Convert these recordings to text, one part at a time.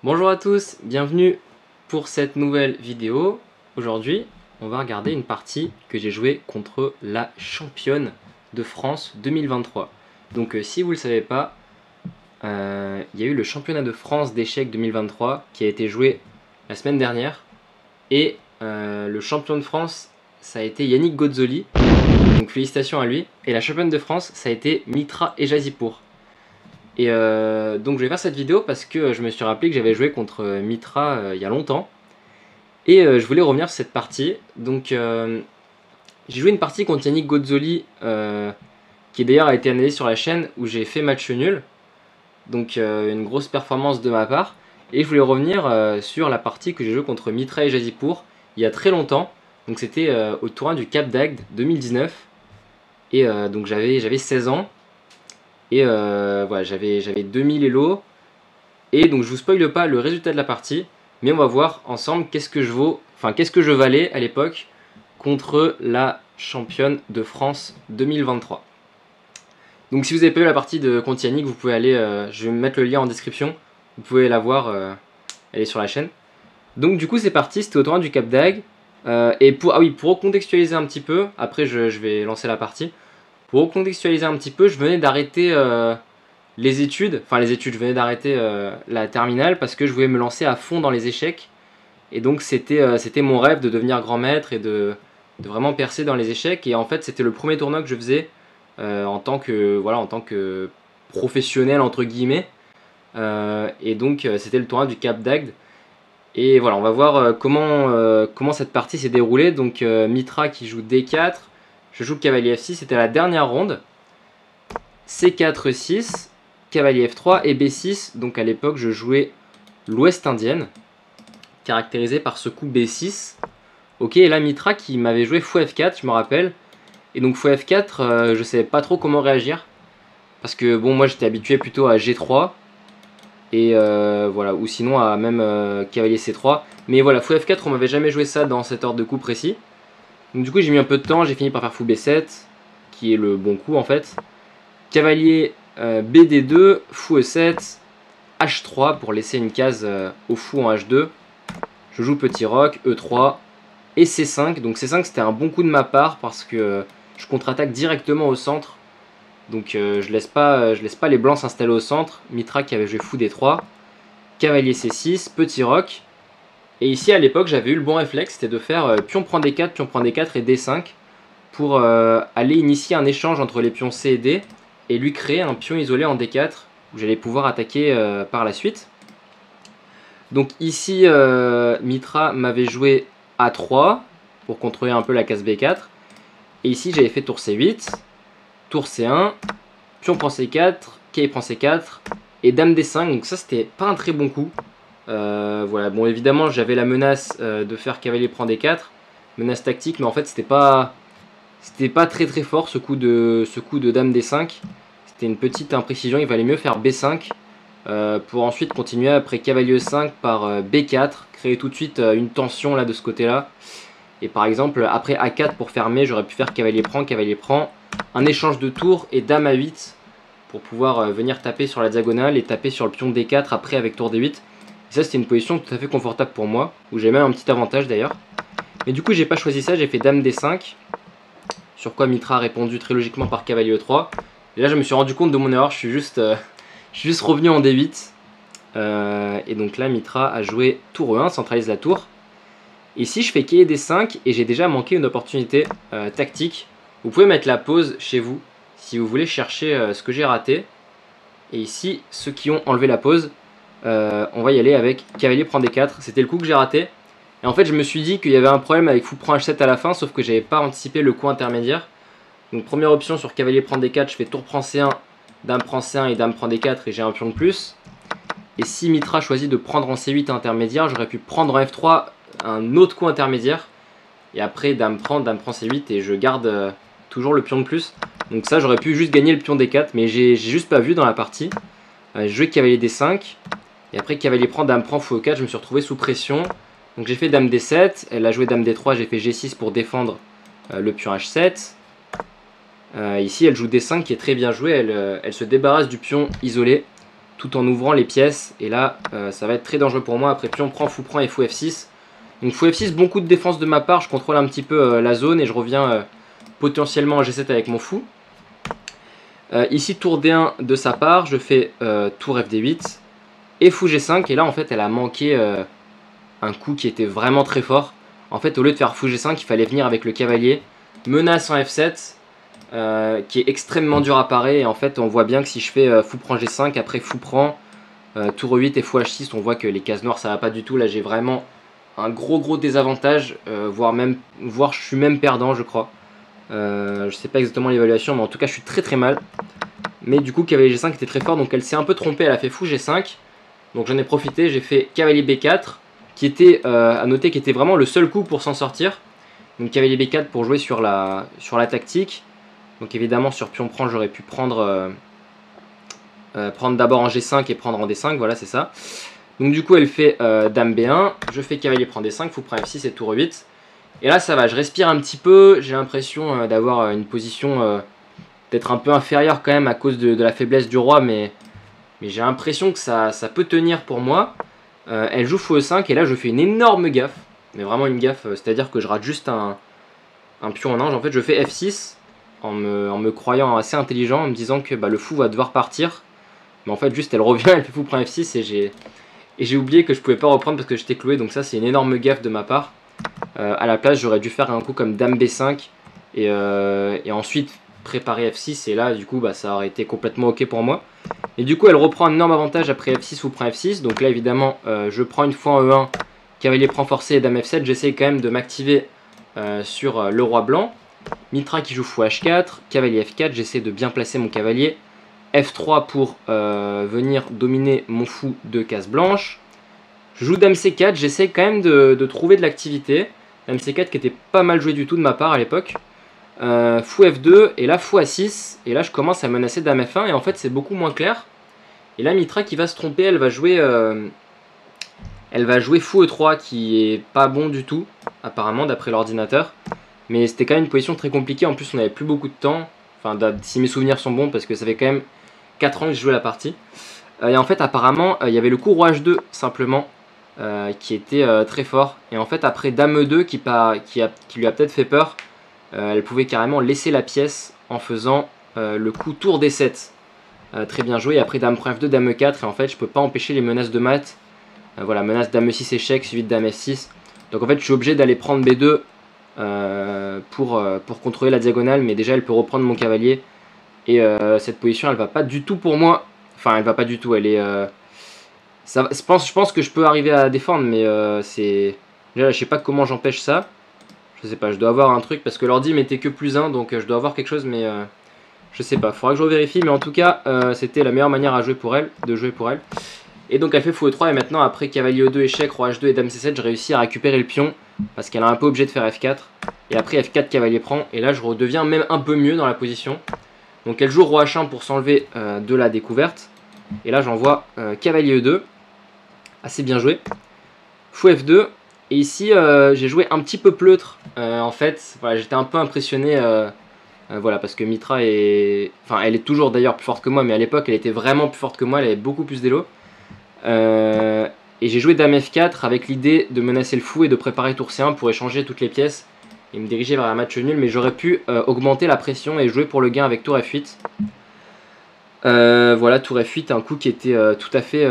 Bonjour à tous, bienvenue pour cette nouvelle vidéo. Aujourd'hui, on va regarder une partie que j'ai jouée contre la championne de France 2023. Donc si vous ne le savez pas, il y a eu le championnat de France d'échecs 2023 qui a été joué la semaine dernière. Et le champion de France, ça a été Yannick Gozzoli, donc félicitations à lui. Et la championne de France, ça a été Mitra Ejasipour. Et donc je vais faire cette vidéo parce que je me suis rappelé que j'avais joué contre Mitra il y a longtemps. Et je voulais revenir sur cette partie. Donc j'ai joué une partie contre Yannick Gozzoli qui d'ailleurs a été analysée sur la chaîne où j'ai fait match nul. Donc une grosse performance de ma part. Et je voulais revenir sur la partie que j'ai joué contre Mitra Ejasipour il y a très longtemps. Donc c'était au tournoi du Cap d'Agde 2019. Et donc j'avais 16 ans. Et voilà, j'avais 2000 Elo. Et donc je vous spoile pas le résultat de la partie, mais on va voir ensemble qu'est-ce que je valais à l'époque contre la championne de France 2023. Donc si vous avez pas vu la partie de contre Yannick, vous pouvez aller, je vais mettre le lien en description, vous pouvez la voir, elle est sur la chaîne. Donc du coup c'est parti, c'était au tournoi du Cap d'Agde. Et pour recontextualiser un petit peu, après je vais lancer la partie. Pour recontextualiser un petit peu, je venais d'arrêter les études, je venais d'arrêter la terminale parce que je voulais me lancer à fond dans les échecs. Et donc c'était mon rêve de devenir grand maître et de vraiment percer dans les échecs. Et en fait c'était le premier tournoi que je faisais en tant que professionnel entre guillemets. Et donc c'était le tournoi du Cap d'Agde. Et voilà, on va voir comment cette partie s'est déroulée. Donc Mitra qui joue D4. Je joue cavalier F6, c'était la dernière ronde. C4, 6, cavalier F3 et B6. Donc à l'époque, je jouais l'Ouest indienne, caractérisée par ce coup B6. Ok, et là Mitra qui m'avait joué fou F4, je me rappelle. Et donc fou F4, je savais pas trop comment réagir. Parce que bon, moi j'étais habitué plutôt à G3. Et voilà, ou sinon à même cavalier C3. Mais voilà, fou F4, on m'avait jamais joué ça dans cet ordre de coup précis. Donc du coup j'ai mis un peu de temps, j'ai fini par faire fou B7, qui est le bon coup en fait. Cavalier BD2, fou E7, H3 pour laisser une case au fou en H2. Je joue petit roc, E3 et C5. Donc C5 c'était un bon coup de ma part parce que je contre-attaque directement au centre. Donc je laisse pas les blancs s'installer au centre. Mitra qui avait joué fou D3. Cavalier C6, petit roc. Et ici à l'époque j'avais eu le bon réflexe, c'était de faire pion prend D4, pion prend D4 et D5 pour aller initier un échange entre les pions C et D et lui créer un pion isolé en D4 où j'allais pouvoir attaquer par la suite. Donc ici Mitra m'avait joué A3 pour contrôler un peu la case B4 et ici j'avais fait tour C8, tour C1, pion prend C4, quai prend C4 et dame D5, donc ça c'était pas un très bon coup. Voilà, bon évidemment j'avais la menace de faire cavalier prend D4, menace tactique, mais en fait c'était pas très très fort ce coup de dame D5. C'était une petite imprécision, il valait mieux faire B5 pour ensuite continuer après cavalier E5 par B4, créer tout de suite une tension là de ce côté là. Et par exemple après A4 pour fermer, j'aurais pu faire cavalier prend, un échange de tours et dame A8 pour pouvoir venir taper sur la diagonale et taper sur le pion D4 après avec tour D8. Et ça c'était une position tout à fait confortable pour moi, où j'ai même un petit avantage d'ailleurs. Mais du coup j'ai pas choisi ça, j'ai fait dame D5, sur quoi Mitra a répondu très logiquement par cavalier E3. Et là je me suis rendu compte de mon erreur, je suis juste revenu en D8. Et donc là Mitra a joué tour E1, centralise la tour. Ici je fais quai D5 et j'ai déjà manqué une opportunité tactique. Vous pouvez mettre la pause chez vous si vous voulez chercher ce que j'ai raté. Et ici ceux qui ont enlevé la pause, on va y aller avec cavalier prend D4, c'était le coup que j'ai raté. Et en fait je me suis dit qu'il y avait un problème avec fou prend H7 à la fin, sauf que j'avais pas anticipé le coup intermédiaire. Donc première option sur cavalier prend D4, je fais tour prend C1, dame prend C1 et dame prend D4 et j'ai un pion de plus. Et si Mitra choisit de prendre en C8 intermédiaire, j'aurais pu prendre en F3 un autre coup intermédiaire. Et après dame prend C8 et je garde toujours le pion de plus. Donc ça j'aurais pu juste gagner le pion D4, mais j'ai juste pas vu dans la partie. J'ai joué cavalier D5. Et après cavalier prend, dame prend, fou E4, je me suis retrouvé sous pression. Donc j'ai fait dame D7, elle a joué dame D3, j'ai fait G6 pour défendre le pion H7. Ici elle joue D5 qui est très bien joué, elle se débarrasse du pion isolé. tout en ouvrant les pièces. Et là, ça va être très dangereux pour moi. Après pion prend, fou prend et fou F6. Donc fou F6, bon coup de défense de ma part. Je contrôle un petit peu la zone et je reviens potentiellement en G7 avec mon fou. Ici, tour D1 de sa part, je fais tour FD8 et fou G5. Et là, en fait, elle a manqué un coup qui était vraiment très fort. En fait, au lieu de faire fou G5, il fallait venir avec le cavalier. Menace en F7, qui est extrêmement dur à parer. Et en fait, on voit bien que si je fais fou prend G5, après fou prend, tour E8 et fou H6, on voit que les cases noires, ça va pas du tout. Là, j'ai vraiment un gros désavantage, voire je suis même perdant, je crois. Je sais pas exactement l'évaluation, mais en tout cas, je suis très mal. Mais du coup, cavalier G5 était très fort, donc elle s'est un peu trompée. Elle a fait fou G5. Donc j'en ai profité, j'ai fait cavalier B4, qui était, à noter, qui était vraiment le seul coup pour s'en sortir. Donc cavalier B4 pour jouer sur la tactique. Donc évidemment sur pion prend, j'aurais pu prendre d'abord en G5 et prendre en D5, voilà c'est ça. Donc du coup elle fait dame B1, je fais cavalier prend D5, fou prend F6 et tour E8. Et là ça va, je respire un petit peu, j'ai l'impression d'avoir une position d'être un peu inférieure quand même à cause de la faiblesse du roi, mais j'ai l'impression que ça peut tenir pour moi. Elle joue fou E5 et là je fais une énorme gaffe, mais vraiment une gaffe, c'est-à-dire que je rate juste un pion en ange. En fait je fais F6 en me croyant assez intelligent, en me disant que le fou va devoir partir. Mais en fait juste elle revient, elle fait fou prend F6 et j'ai oublié que je pouvais pas reprendre parce que j'étais cloué, donc ça c'est une énorme gaffe de ma part. À la place j'aurais dû faire un coup comme dame B5 et ensuite préparer F6 et là du coup ça aurait été complètement ok pour moi. Et du coup elle reprend un énorme avantage après F6 ou prend F6. Donc là évidemment je prends une fois en E1, cavalier prend forcé et dame F7. J'essaie quand même de m'activer sur le roi blanc. Mitra qui joue fou H4, cavalier F4, j'essaie de bien placer mon cavalier. F3 pour venir dominer mon fou de case blanche. Je joue dame C4, j'essaie quand même de trouver de l'activité. Dame C4 qui était pas mal joué du tout de ma part à l'époque. Fou F2 et là fou A6 et là je commence à menacer dame F1 et en fait c'est beaucoup moins clair. Et là Mitra qui va se tromper, elle va jouer fou E3 qui est pas bon du tout apparemment d'après l'ordinateur, mais c'était quand même une position très compliquée. En plus on avait plus beaucoup de temps, enfin si mes souvenirs sont bons, parce que ça fait quand même 4 ans que je jouais la partie. Et en fait apparemment il y avait le coup roi H2 simplement qui était très fort, et en fait après dame E2 qui lui a peut-être fait peur. Elle pouvait carrément laisser la pièce en faisant le coup tour D7. Très bien joué. Et après dame prend F2, dame E4. Et en fait, je peux pas empêcher les menaces de mat. Voilà, menace dame E6 échec suivi de dame F6. Donc en fait, je suis obligé d'aller prendre B2 pour contrôler la diagonale. Mais déjà, elle peut reprendre mon cavalier. Et cette position, elle va pas du tout pour moi. Enfin, elle va pas du tout. Elle est. Je pense que je peux arriver à défendre, mais c'est. Déjà, je sais pas comment j'empêche ça. Je sais pas, je dois avoir un truc parce que l'ordi mettait que +1, donc je dois avoir quelque chose, mais je sais pas, faudra que je vérifie. Mais en tout cas, c'était la meilleure manière de jouer pour elle. Et donc elle fait fou E3 et maintenant après cavalier E2 échec, roi H2 et dame C7, je réussis à récupérer le pion parce qu'elle a un peu obligé de faire F4. Et après F4 cavalier prend et là je redeviens même un peu mieux dans la position. Donc elle joue roi H1 pour s'enlever de la découverte. Et là j'envoie cavalier E2, assez bien joué. Fou F2. Et ici, j'ai joué un petit peu pleutre. En fait, voilà, j'étais un peu impressionné. Voilà, parce que Mitra est. Enfin, elle est toujours d'ailleurs plus forte que moi, mais à l'époque, elle était vraiment plus forte que moi. Elle avait beaucoup plus d'élo. Et j'ai joué dame F4 avec l'idée de menacer le fou et de préparer tour C1 pour échanger toutes les pièces et me diriger vers un match nul. Mais j'aurais pu augmenter la pression et jouer pour le gain avec tour F8. Voilà, tour F8, un coup qui était tout à fait.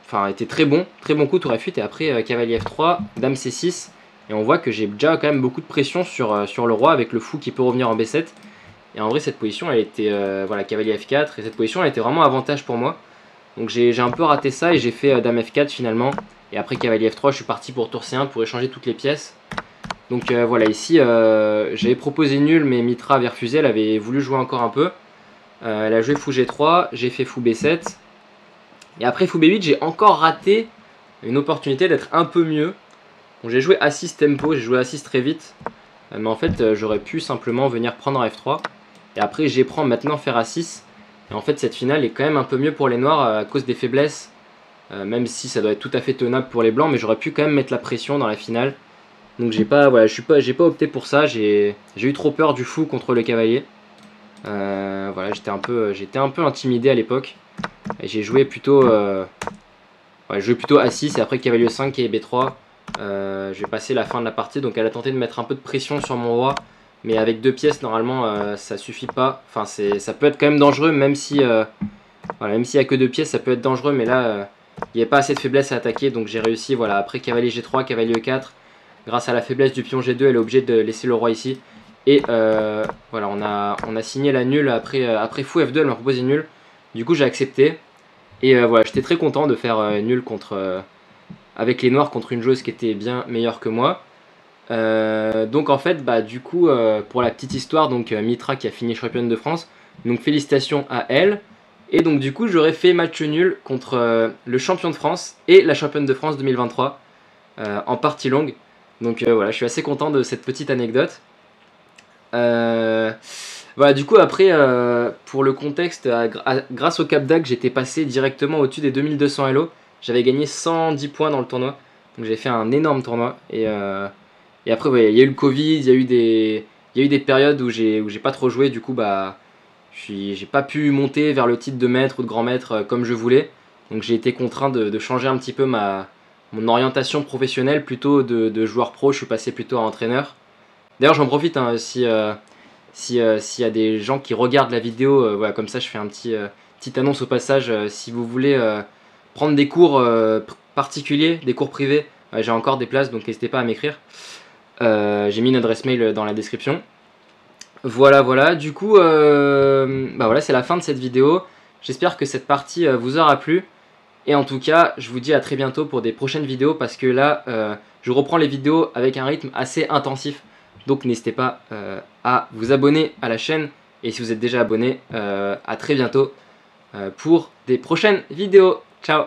Enfin, était très bon coup tour F8 et après cavalier F3, dame C6 et on voit que j'ai déjà quand même beaucoup de pression sur le roi avec le fou qui peut revenir en B7. Et en vrai cette position elle était voilà, cavalier F4 et cette position elle était vraiment avantage pour moi. Donc j'ai un peu raté ça et j'ai fait dame F4 finalement. Et après cavalier F3 je suis parti pour tour C1 pour échanger toutes les pièces. Donc voilà, ici j'avais proposé nul mais Mitra avait refusé, elle avait voulu jouer encore un peu. Elle a joué fou G3, j'ai fait fou B7. Et après fou B8, j'ai encore raté une opportunité d'être un peu mieux. Bon, j'ai joué A6 tempo, j'ai joué A6 très vite. Mais en fait, j'aurais pu simplement venir prendre F3. Et après, j'ai prends maintenant faire A6. Et en fait, cette finale est quand même un peu mieux pour les noirs à cause des faiblesses. Même si ça doit être tout à fait tenable pour les blancs. Mais j'aurais pu quand même mettre la pression dans la finale. Donc j'ai pas opté pour ça. J'ai eu trop peur du fou contre le cavalier. Voilà, j'étais un peu intimidé à l'époque. Et j'ai joué plutôt, A6 et après cavalier 5 et B3. Je vais passer la fin de la partie. Donc elle a tenté de mettre un peu de pression sur mon roi. Mais avec 2 pièces, normalement, ça suffit pas. Enfin, ça peut être quand même dangereux, même si, voilà, même s'il n'y a que 2 pièces, ça peut être dangereux. Mais là, il n'y a pas assez de faiblesse à attaquer. Donc j'ai réussi, voilà, après cavalier G3, cavalier E4. Grâce à la faiblesse du pion G2, elle est obligée de laisser le roi ici. Et voilà, on a signé la nulle après fou F2, elle m'a proposé nul. Du coup, j'ai accepté. Et voilà, j'étais très content de faire nul avec les noirs contre une joueuse qui était bien meilleure que moi. Donc en fait, du coup, pour la petite histoire, donc Mitra qui a fini championne de France. Donc félicitations à elle. Et donc du coup, j'aurais fait match nul contre le champion de France et la championne de France 2023 en partie longue. Donc voilà, je suis assez content de cette petite anecdote. Voilà, du coup après, pour le contexte, grâce au Cap d'Agde, j'étais passé directement au-dessus des 2200 Elo. J'avais gagné 110 points dans le tournoi. Donc j'ai fait un énorme tournoi. Et après, ouais, il y a eu le Covid, il y a eu des périodes où j'ai pas trop joué. Du coup, j'ai pas pu monter vers le titre de maître ou de grand maître comme je voulais. Donc j'ai été contraint de changer un petit peu mon orientation professionnelle. Plutôt de joueur pro, je suis passé plutôt à entraîneur. D'ailleurs, j'en profite, hein, s'il y a des gens qui regardent la vidéo, voilà, comme ça je fais un petite annonce au passage. Si vous voulez prendre des cours particuliers, des cours privés, j'ai encore des places, donc n'hésitez pas à m'écrire. J'ai mis une adresse mail dans la description. Voilà, voilà, du coup, voilà, c'est la fin de cette vidéo. J'espère que cette partie vous aura plu. Et en tout cas, je vous dis à très bientôt pour des prochaines vidéos parce que là, je reprends les vidéos avec un rythme assez intensif. Donc n'hésitez pas à vous abonner à la chaîne. Et si vous êtes déjà abonné, à très bientôt pour des prochaines vidéos. Ciao!